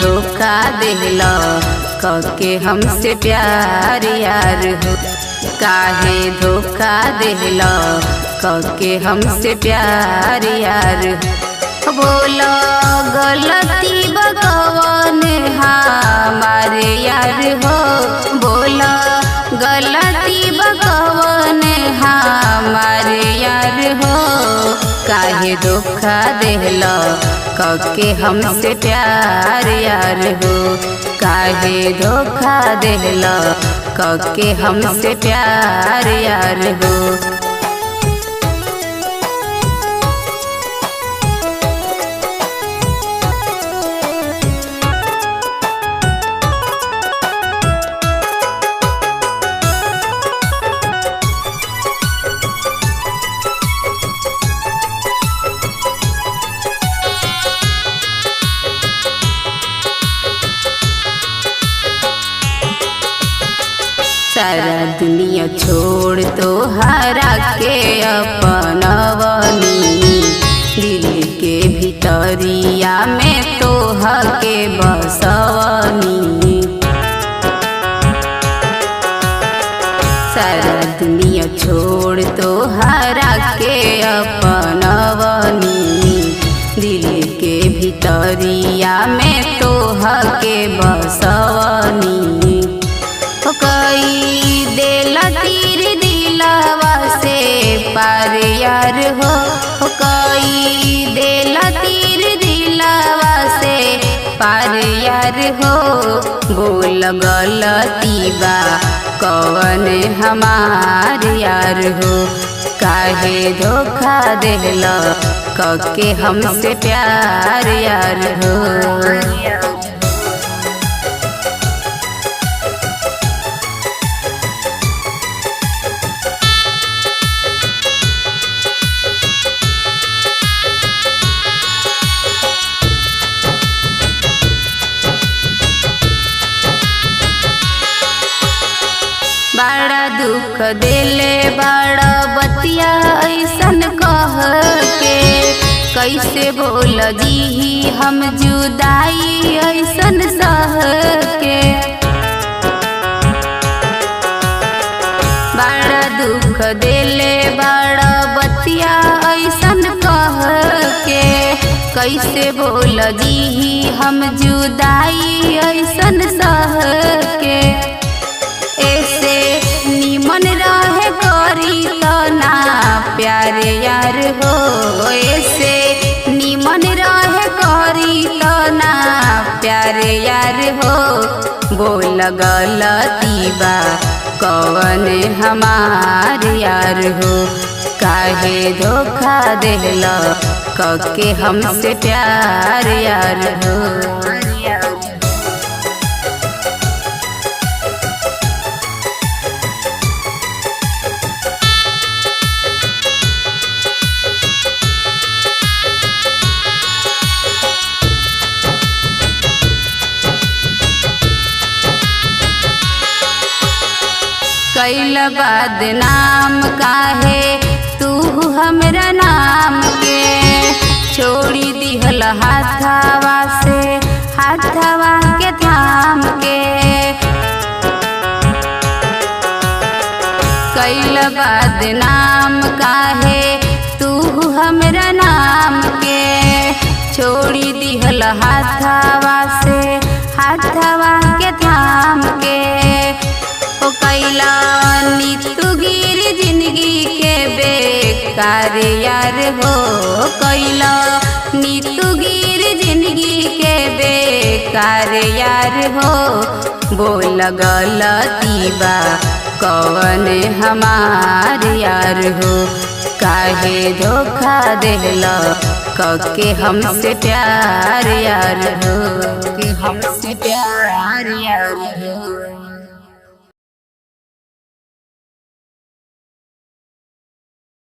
धोखा देहला कके हमसे प्यार यार हो। काहे धोखा देहला कके हमसे प्यार यार हो। बोला गलती बकवन हमारे यार हो। बोला गलती बकवन हमारे यार हो। काहे धोखा देहला कके हमसे प्यार यार हो। काहे धोखा देहला कके हमसे प्यार यार हो। सारा दुनिया छोड़ तो हरा के अपनवनी। दिल के भीतरिया में तो हके बसवनी। सारा दुनिया छोड़ तो हरा के अपनवनी। दिल के भीतरिया में तो हके बसवनी। कई देला तीर दिलावा से पार यार हो। कई देला तीर दिलावा से पार यार हो। बोल गलती बा कवन हमार यार हो। काहे धोखा देहला कके हमसे प्यार यार हो। बड़ा दुख देले बड़ा बतिया ऐसन कह के। कैसे बोल जी हम जुदाई ऐसन सह के। बड़ा दुख देले बड़ा बतिया ऐसन कह के। कैसे बोल जी हम जुदाई ऐसन सह के। ऐसे निमन रहे करी तो ना प्यार यार हो। ऐसे निमन रहे करी तो ना प्यार यार हो। बोल गलती बा कवन हमार यार हो। काहे धोखा देहला कके हमसे प्यार यार हो। कैल बदनाम काहे तू हमरा नाम के। छोड़ी दिहल हाथवा से हाथवा के थाम के। कैल बदनाम काहे तू हमरा नाम के। छोड़ी दिहल हाथवा से हाथवा के थाम के। ओ कैला नीतू गिर जिंदगी के बेकार यार हो। कैला नीतू गिर जिंदगी के बेकार यार हो। बोल गलती बा कवन हमार यार हो। काहे धोखा देहला कके हमसे प्यार यार हो। हमसे प्यार यार हो।